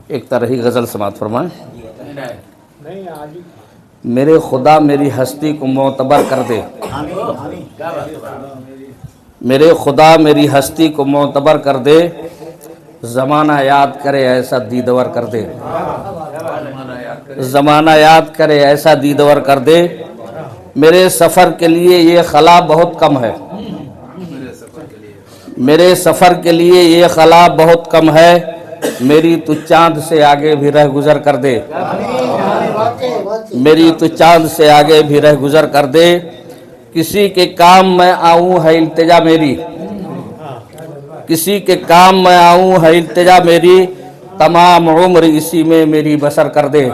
ایک طرح غزل سماعت فرمائیں. میرے خدا میری ہستی کو معتبر کر دے. میرے خدا میری ہستی کو معتبر کر دے. زمانہ یاد کرے ایسا دیدور کر دے. زمانہ یاد کرے ایسا دیدور کر دے. میرے سفر کے لیے یہ خلا بہت کم ہے. میرے سفر کے لیے یہ خلا بہت کم ہے. میری تو چاند سے آگے بھی رہ گزر کر دے. میری تو چاند سے آگے بھی رہ گزر کر دے. کسی کے کام میں آؤں ہے التجا میری. کسی کے کام میں آؤں ہے التجا میری. تمام عمر اسی میں میری بسر کر دے.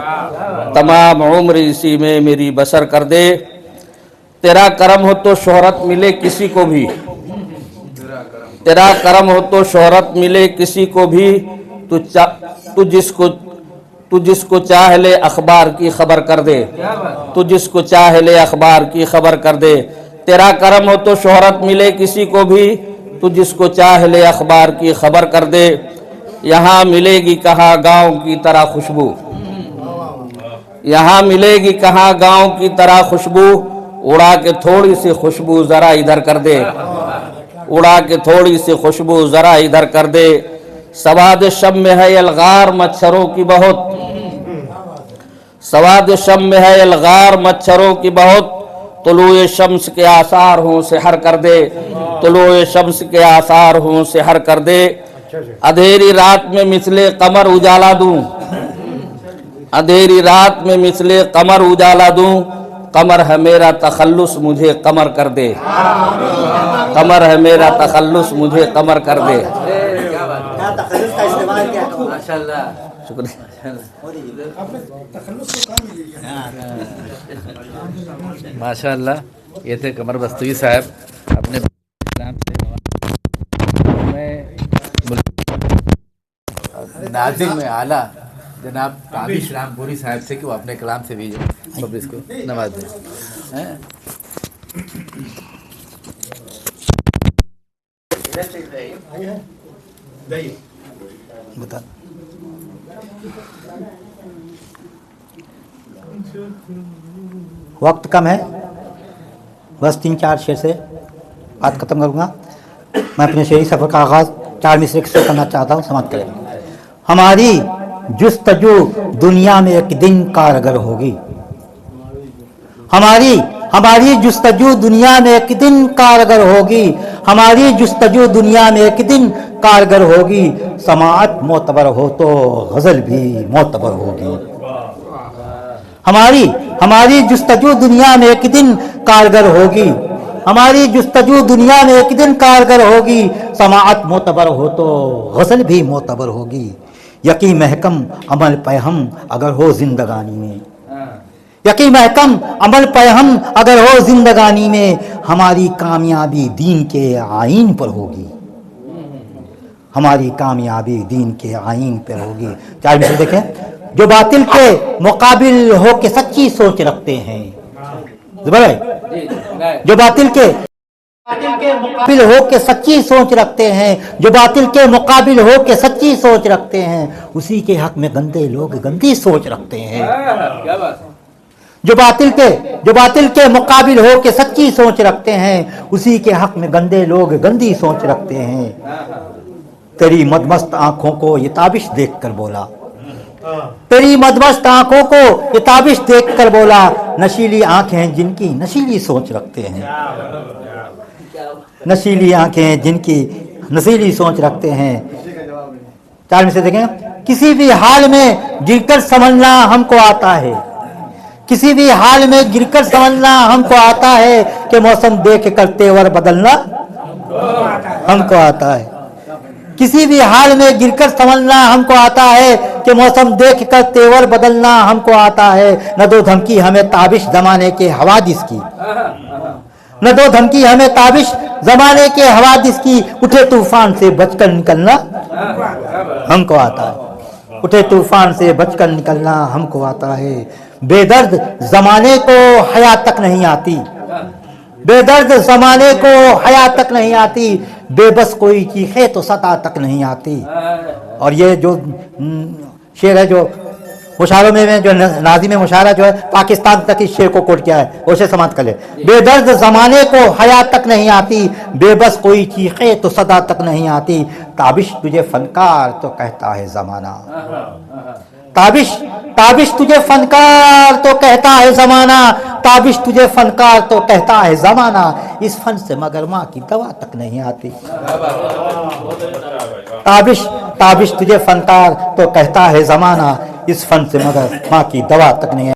تمام عمر اسی میں میری بسر کر دے. تیرا کرم ہو تو شہرت ملے کسی کو بھی. تیرا کرم ہو تو شہرت ملے کسی کو بھی. تو جس کو چاہ لے اخبار کی خبر کر دے. تو جس کو چاہ لے اخبار کی خبر کر دے. تیرا کرم ہو تو شہرت ملے کسی کو بھی. تو جس کو چاہ لے اخبار کی خبر کر دے. یہاں ملے گی کہاں گاؤں کی طرح خوشبو. یہاں ملے گی کہاں گاؤں کی طرح خوشبو. اڑا کے تھوڑی سی خوشبو ذرا ادھر کر دے. اڑا کے تھوڑی سی خوشبو ذرا ادھر کر دے. سواد شب میں ہے الغار مچھروں کی بہت. سواد شب میں ہے الغار مچھروں کی بہت. طلوع شمس کے آثار ہوں سحر کر دے. طلوع شمس کے آثار ہوں سحر کر دے. اندھیری رات میں مثل قمر اجالا دوں. اندھیری رات میں مثل قمر اجالا دوں. قمر ہے میرا تخلص مجھے قمر کر دے. قمر ہے میرا تخلص مجھے قمر کر دے. شکریہ. ماشاء اللہ. یہ تھے قمر بستوی صاحب اپنے کلام سے. ناظم اعلیٰ جناب تابش رام پوری صاحب سے کہ وہ اپنے کلام سے بھی سب اس کو نواز دیں. بتا وقت کم ہے, بس 3-4 شعر سے بات ختم کروں گا. میں اپنے شعری سفر کا آغاز 4 مصرے سے کرنا چاہتا ہوں. سماعت کریں. ہماری جستجو دنیا میں ایک دن کارگر ہوگی. ہماری جستجو دنیا میں ایک دن کارگر ہوگی. ہماری جستجو دنیا میں ایک دن کارگر ہوگی. سماعت معتبر ہو تو غزل بھی معتبر ہوگی. ہماری جستجو دنیا میں ایک دن کارگر ہوگی. ہماری جستجو دنیا میں ایک دن کارگر ہوگی. سماعت معتبر ہو تو غزل بھی معتبر ہوگی. یقی محکم عمل پہم اگر ہو زندگانی میں. یقی محکم عمل پہم اگر ہو زندگانی میں. ہماری کامیابی دین کے آئین پر ہوگی. ہماری کامیابی دین کے آئین پر ہوگی. 4 مثال دیکھیں. جو باطل کے مقابل ہو کے سچی سوچ رکھتے ہیں. جو باطل کے مقابل ہو کے سچی سوچ رکھتے ہیں. جو باطل کے مقابل ہو کے سچی سوچ رکھتے ہیں. اسی کے حق میں گندے لوگ گندی سوچ رکھتے ہیں. جو باطل کے مقابل ہو کے سچی سوچ رکھتے ہیں. اسی کے حق میں گندے لوگ گندی سوچ رکھتے ہیں. تیری مدمست آنکھوں کو یہ تابش دیکھ کر بولا. تیری مدمست آنکھوں کو یہ تابش دیکھ کر بولا. نشیلی آنکھیں جن کی نشیلی سوچ رکھتے ہیں. نشیلی آنکھیں جن کی نشیلی سوچ رکھتے ہیں. 4 میں سے دیکھیں. کسی بھی حال میں گر کر سنبھلنا ہم کو آتا ہے. کسی بھی حال میں گر کر سنبھلنا ہم کو آتا ہے. کہ موسم دیکھ کر تیور بدلنا ہم کو آتا ہے. کسی بھی حال میں گر کر سنبھلنا ہم کو آتا ہے. کہ موسم دیکھ کر تیور بدلنا ہم کو آتا ہے. نہ دو دھمکی ہمیں تابش زمانے کے حوادث کی. نہ دو دھمکی ہمیں تابش زمانے کے حوادث کی. اٹھے طوفان سے بچ کر نکلنا ہم کو آتا ہے. اٹھے طوفان سے بچ کر نکلنا ہم کو آتا ہے. بے درد زمانے کو حیات تک نہیں آتی. بے درد زمانے کو حیا تک نہیں آتی، بے بس کوئی چیخے تو صدا تک نہیں آتی. اور یہ جو شعر ہے جو مشاعروں میں جو ناظم مشاعرہ جو ہے پاکستان تک اس شعر کو کوٹ کیا ہے، اسے سماعت کر لے. بے درد زمانے کو حیا تک نہیں آتی، بے بس کوئی چیخے تو صدا تک نہیں آتی. تابش تجھے فنکار تو کہتا ہے زمانہ، تابش تجھے فنکار تو کہتا ہے زمانہ، تابش تجھے فنکار تو کہتا ہے زمانہ. اس فن سے مگر ماں کی دوا تک نہیں آتی. تابش تجھے فنکار تو کہتا ہے زمانہ، اس فن سے مگر ماں کی دوا تک نہیں آتی.